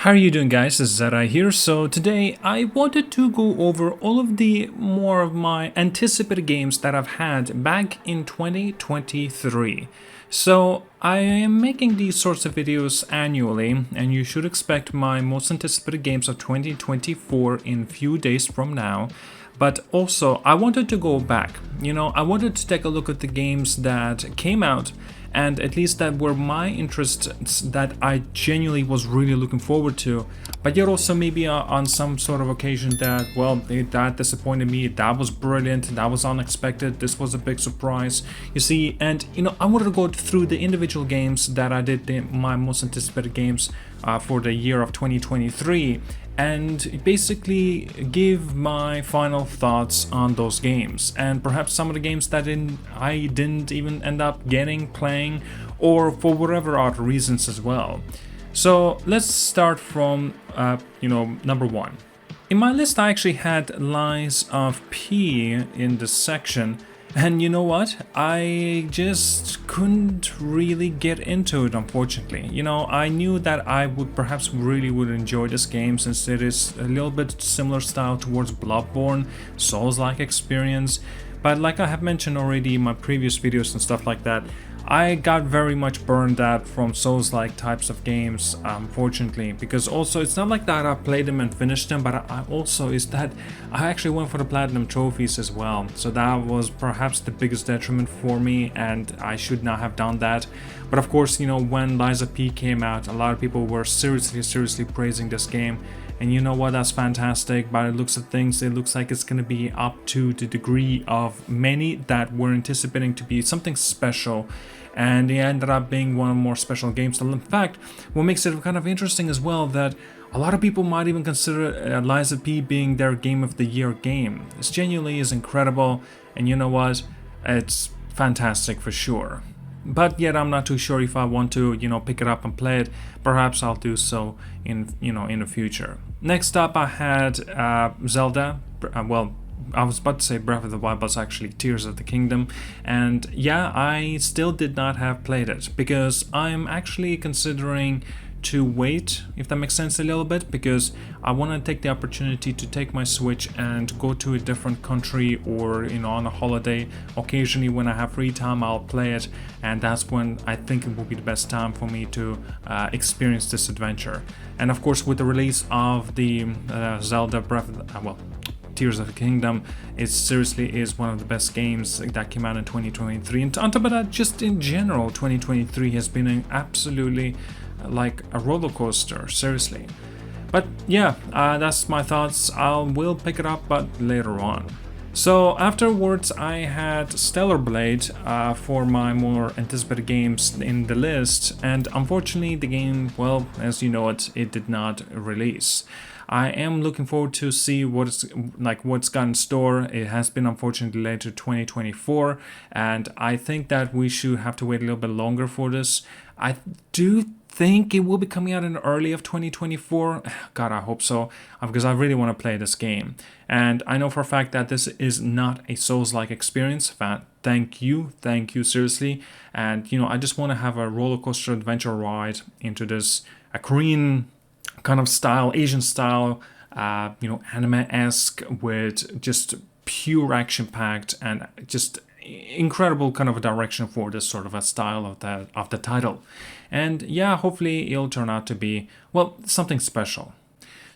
How are you doing, guys? This is ZDEyE here. So today I wanted to go over all of the more of my anticipated games that I've had back in 2023. So I am making these sorts of videos annually, and you should expect my most anticipated games of 2024 in few days from now. But also I wanted to go back. I wanted to take a look at the games that came out and at least that were my interests that I genuinely was really looking forward to, but yet also maybe on some sort of occasion that, well, that disappointed me, that was brilliant, that was unexpected, this was a big surprise, you see. And I wanted to go through the individual games that I did, my most anticipated games for the year of 2023, and basically give my final thoughts on those games, and perhaps some of the games that I didn't even end up playing, or for whatever other reasons as well. So let's start from number one. In my list I actually had Lies of P in this section. And you know what? I just couldn't really get into it, unfortunately. I knew that I would perhaps really would enjoy this game, since it is a little bit similar style towards Bloodborne, Souls-like experience. But like I have mentioned already in my previous videos and stuff like that, I got very much burned out from Souls-like types of games, unfortunately, because also it's not like that I played them and finished them, but I actually went for the platinum trophies as well. So that was perhaps the biggest detriment for me, and I should not have done that. But of course, when Lies of P came out, a lot of people were seriously praising this game. And you know what, that's fantastic. By the looks of things, it looks like it's going to be up to the degree of many that were anticipating to be something special. And it ended up being one of the more special games. In fact, what makes it kind of interesting as well, that a lot of people might even consider Lies of P being their Game of the Year game. This genuinely is incredible. And you know what, it's fantastic for sure. But yet I'm not too sure if I want to, pick it up and play it. Perhaps I'll do so in the future. Next up I had Zelda. Well, I was about to say Breath of the Wild, but it's actually Tears of the Kingdom. And yeah, I still did not have played it, because I'm actually considering to wait, if that makes sense a little bit, because I want to take the opportunity to take my Switch and go to a different country, or on a holiday. Occasionally when I have free time I'll play it, and that's when I think it will be the best time for me to experience this adventure. And of course, with the release of the Zelda Tears of the Kingdom, it seriously is one of the best games that came out in 2023. And on top of that, just in general, 2023 has been an absolutely like a roller coaster, seriously. But yeah, that's my thoughts. I will pick it up, but later on. So afterwards I had Stellar Blade for my more anticipated games in the list, and unfortunately the game, well, as you know it did not release. I am looking forward to see what's got in store. It has been unfortunately delayed to 2024, and I think that we should have to wait a little bit longer for this. I do think it will be coming out in early of 2024. God, I hope so, because I really want to play this game. And I know for a fact that this is not a Souls-like experience. Thank you, seriously. And I just want to have a roller coaster adventure ride into this a Korean kind of style, Asian style, anime-esque, with just pure action-packed and just incredible kind of a direction for this sort of a style of the title. And yeah, hopefully it'll turn out to be, well, something special.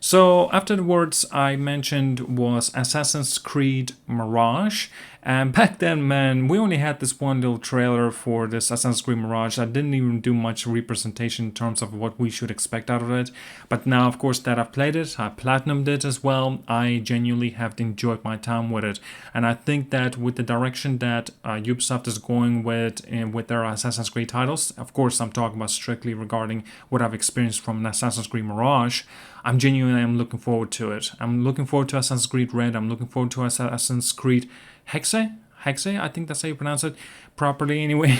So afterwards I mentioned was Assassin's Creed Mirage, and back then, man, we only had this one little trailer for this Assassin's Creed Mirage that didn't even do much representation in terms of what we should expect out of it. But now, of course, that I've played it, I platinumed it as well, I genuinely have enjoyed my time with it. And I think that with the direction that Ubisoft is going with their Assassin's Creed titles, of course I'm talking about strictly regarding what I've experienced from Assassin's Creed Mirage, I'm looking forward to it. I'm looking forward to Assassin's Creed Red, I'm looking forward to Assassin's Creed Hexe, I think that's how you pronounce it properly anyway.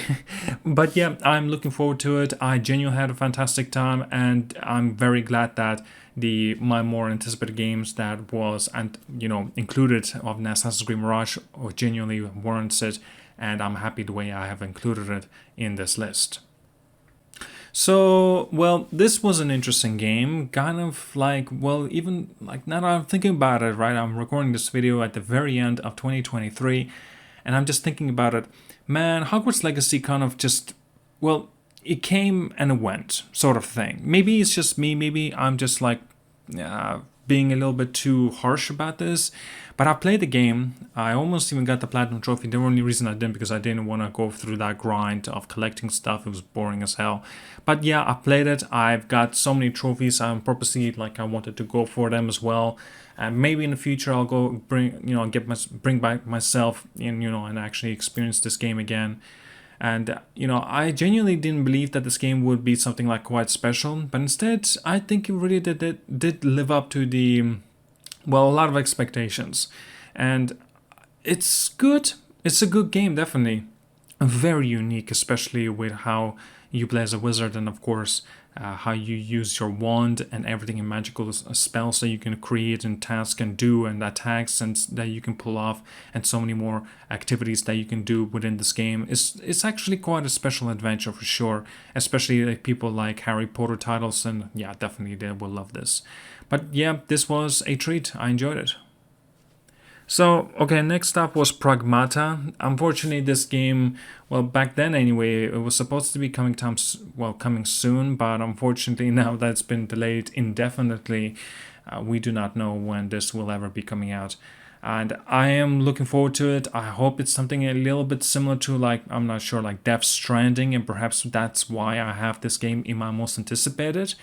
But yeah, I'm looking forward to it. I genuinely had a fantastic time, and I'm very glad that my more anticipated games that was included of Assassin's Creed Mirage genuinely warrants it, and I'm happy the way I have included it in this list. So, well, this was an interesting game. Kind of like, well, even like now that I'm thinking about it, right? I'm recording this video at the very end of 2023, and I'm just thinking about it. Man, Hogwarts Legacy kind of just, well, it came and it went, sort of thing. Maybe it's just me. Maybe I'm just like being a little bit too harsh about this. But I played the game. I almost even got the Platinum Trophy. The only reason I didn't because I didn't want to go through that grind of collecting stuff. It was boring as hell. But yeah, I played it. I've got so many trophies. I'm purposely like I wanted to go for them as well. And maybe in the future I'll go bring back myself in, and actually experience this game again. And, I genuinely didn't believe that this game would be something like quite special. But instead, I think it really did live up to a lot of expectations. And it's good. It's a good game, definitely. Very unique, especially with how you play as a wizard and, of course, how you use your wand and everything in magical spells that you can create and task and do and attacks and that you can pull off and so many more activities that you can do within this game. It's actually quite a special adventure for sure, especially like people like Harry Potter titles, and yeah, definitely they will love this. But yeah, this was a treat. I enjoyed it. So, okay, next up was Pragmata. Unfortunately, this game, well, back then anyway, it was supposed to be coming soon, but unfortunately now that it's been delayed indefinitely, we do not know when this will ever be coming out. And I am looking forward to it. I hope it's something a little bit similar to, like, I'm not sure, like Death Stranding, and perhaps that's why I have this game in my most anticipated.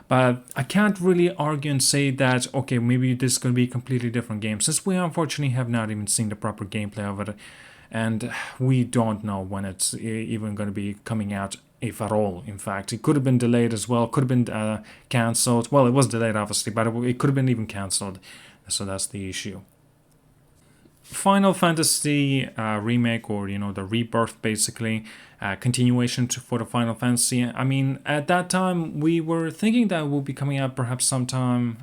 But I can't really argue and say that, okay, maybe this is going to be a completely different game, since we unfortunately have not even seen the proper gameplay of it. And we don't know when it's even going to be coming out, if at all, in fact. It could have been delayed as well, could have been cancelled. Well, it was delayed, obviously, but it could have been even cancelled. So that's the issue. Final Fantasy remake, or the rebirth, basically, continuation for the Final Fantasy. I mean, at that time we were thinking that it will be coming out perhaps sometime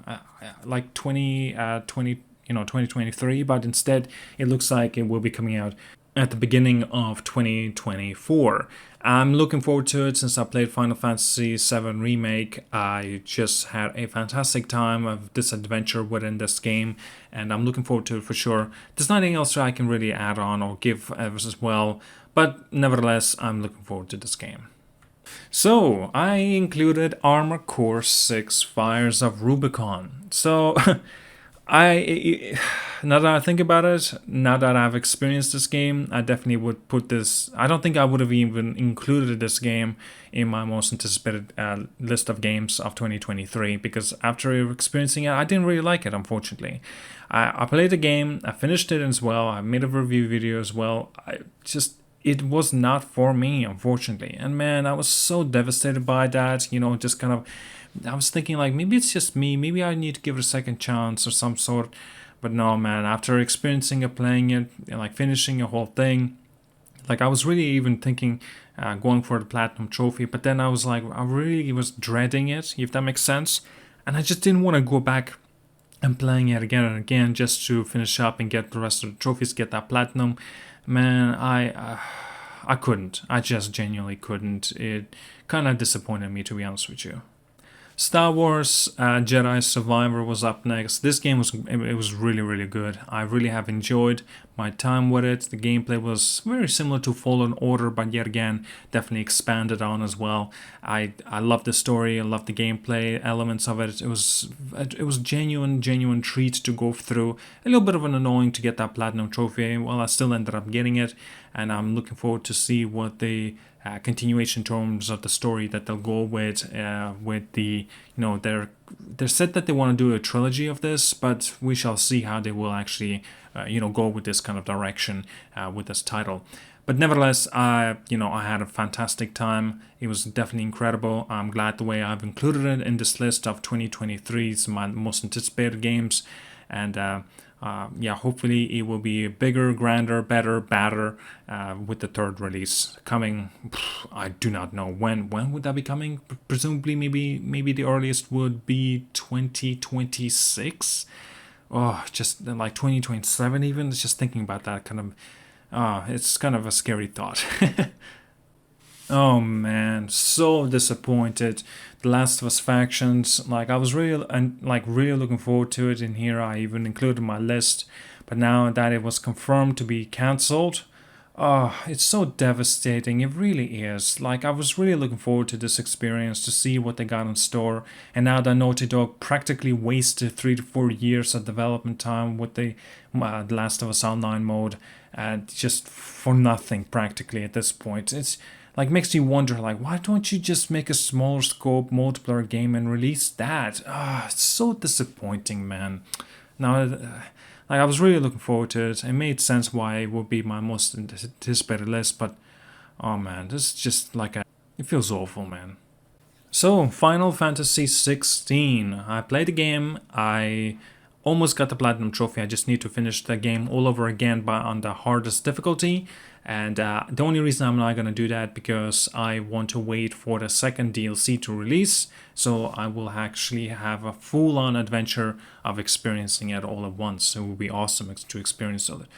like 2023, but instead it looks like it will be coming out at the beginning of 2024. I'm looking forward to it since I played Final Fantasy VII Remake. I just had a fantastic time of this adventure within this game, and I'm looking forward to it for sure. There's nothing else that I can really add on or give as well, but nevertheless, I'm looking forward to this game. So, I included Armored Core 6 Fires of Rubicon. So, now that I think about it, now that I've experienced this game, I definitely would put this. I don't think I would have even included this game in my most anticipated list of games of 2023, because after experiencing it, I didn't really like it, unfortunately. I played the game, I finished it as well, I made a review video as well. It was not for me, unfortunately. And man, I was so devastated by that, just kind of. I was thinking like maybe it's just me, maybe I need to give it a second chance or some sort. But no, man, after experiencing it, playing it, and like finishing a whole thing, like I was really even thinking going for the Platinum Trophy, but then I was like, I really was dreading it, if that makes sense. And I just didn't want to go back and playing it again and again just to finish up and get the rest of the trophies, get that Platinum. Man, I couldn't. I just genuinely couldn't. It kind of disappointed me, to be honest with you. Star Wars Jedi Survivor was up next. This game was really, really good. I really have enjoyed my time with it. The gameplay was very similar to Fallen Order, but yet again, definitely expanded on as well. I love the story. I love the gameplay elements of it. It was genuine treat to go through. A little bit of an annoying to get that Platinum Trophy. Well, I still ended up getting it, and I'm looking forward to see what the continuation terms of the story that they'll go with the they're said that they want to do a trilogy of this, but we shall see how they will actually go with this kind of direction with this title. But nevertheless, I had a fantastic time. It was definitely incredible. I'm glad the way I've included it in this list of 2023's my most anticipated games, and hopefully it will be bigger, grander, better, badder with the third release coming. I do not know when. When would that be coming? Presumably, maybe the earliest would be 2026. Oh, just like 2027 even. Just thinking about that kind of. It's kind of a scary thought. Oh man, so disappointed. The Last of Us factions, like I was really and like really looking forward to it. In here, I even included my list, but now that it was confirmed to be cancelled, oh, it's so devastating. It really is. Like I was really looking forward to this experience to see what they got in store, and now that Naughty Dog practically wasted 3 to 4 years of development time with the Last of Us Online mode, and just for nothing practically at this point. It's like makes you wonder, like, why don't you just make a smaller scope multiplayer game and release that? Ah, it's so disappointing, man. Now, like I was really looking forward to it. It made sense why it would be my most anticipated list, but oh man, this is just like it feels awful, man. So, Final Fantasy 16. I played the game. I almost got the platinum trophy. I just need to finish the game all over again, but on the hardest difficulty. And the only reason I'm not gonna do that because I want to wait for the second DLC to release. So I will actually have a full-on adventure of experiencing it all at once. It will be awesome to experience it.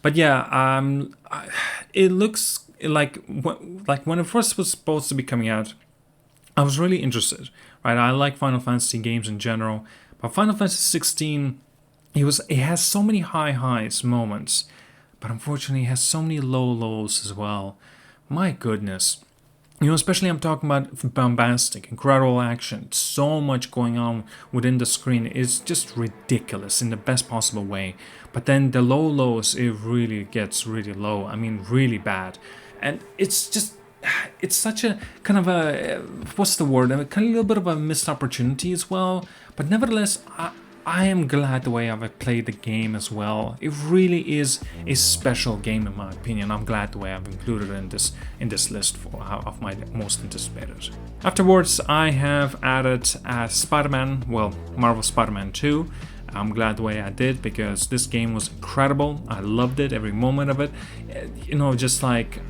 But yeah, it looks like when it first was supposed to be coming out, I was really interested, right? I like Final Fantasy games in general, but Final Fantasy 16, it has so many high highs moments, but unfortunately it has so many low lows as well. My goodness. Especially I'm talking about bombastic, incredible action, so much going on within the screen. It's just ridiculous in the best possible way. But then the low lows, it really gets really low. I mean, really bad. And it's such a kind of a, what's the word? A kind of a little bit of a missed opportunity as well. But nevertheless, I am glad the way I've played the game as well. It really is a special game in my opinion. I'm glad the way I've included it in this list of my most anticipated. Afterwards, I have added Spider-Man, well, Marvel Spider-Man 2. I'm glad the way I did because this game was incredible. I loved it, every moment of it. Just like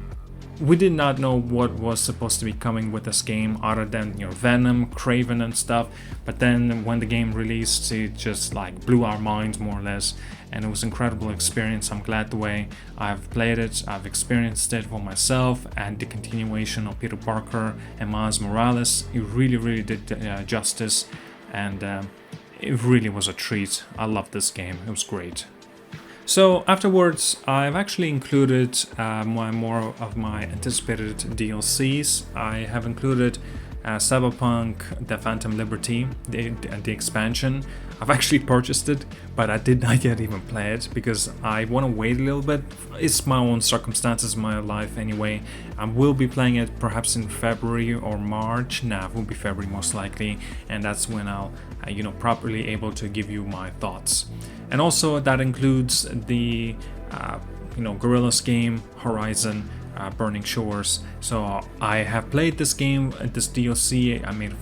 we did not know what was supposed to be coming with this game other than Venom, Kraven and stuff, but then when the game released it just like blew our minds more or less, and it was an incredible experience. I'm glad the way I've played it, I've experienced it for myself, and the continuation of Peter Parker and Miles Morales, it really did justice, and it really was a treat. I loved this game, it was great. So afterwards, I've actually included more of my anticipated DLCs. I have included Cyberpunk, The Phantom Liberty, the expansion. I've actually purchased it, but I did not yet even play it because I want to wait a little bit. It's my own circumstances in my life anyway. I will be playing it perhaps in February or March. Nah, it will be February most likely, and that's when I'll properly able to give you my thoughts. And also that includes the Guerrilla's game Horizon Burning Shores. So I have played this game, this DLC. I made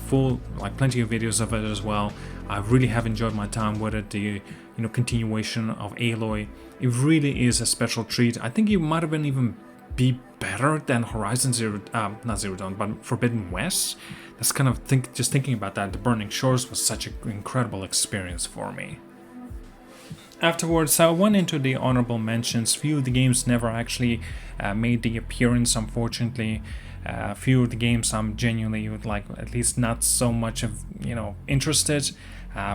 plenty of videos of it as well. I really have enjoyed my time with it. The continuation of Aloy, it really is a special treat. I think it might have even be better than Horizon not Zero Dawn, but Forbidden West. That's kind of just thinking about that. The Burning Shores was such an incredible experience for me. Afterwards, I went into the honorable mentions. Few of the games never actually made the appearance, unfortunately. A few of the games I'm genuinely at least not so much of interested.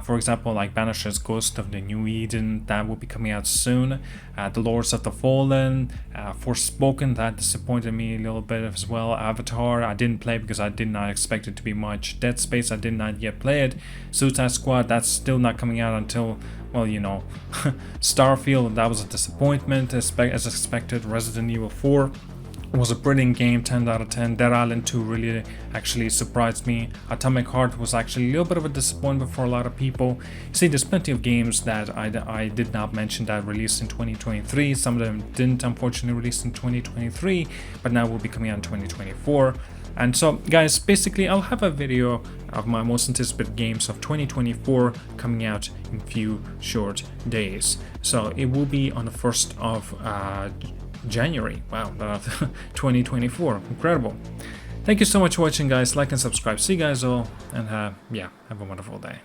For example, like Banisher's Ghost of the New Eden, that will be coming out soon. The Lords of the Fallen, Forspoken, that disappointed me a little bit as well. Avatar, I didn't play because I did not expect it to be much. Dead Space, I did not yet play it. Suicide Squad, that's still not coming out until, Starfield, that was a disappointment as expected. Resident Evil 4 was a brilliant game, 10 out of 10. Dead Island 2 really actually surprised me. Atomic Heart was actually a little bit of a disappointment for a lot of people. See, there's plenty of games that I did not mention that released in 2023. Some of them didn't, unfortunately, release in 2023, but now will be coming out in 2024. And so, guys, basically, I'll have a video of my most anticipated games of 2024 coming out in few short days. So it will be on the 1st of January. Wow, 2024. Incredible. Thank you so much for watching, guys. Like and subscribe. See you guys all, and have a wonderful day.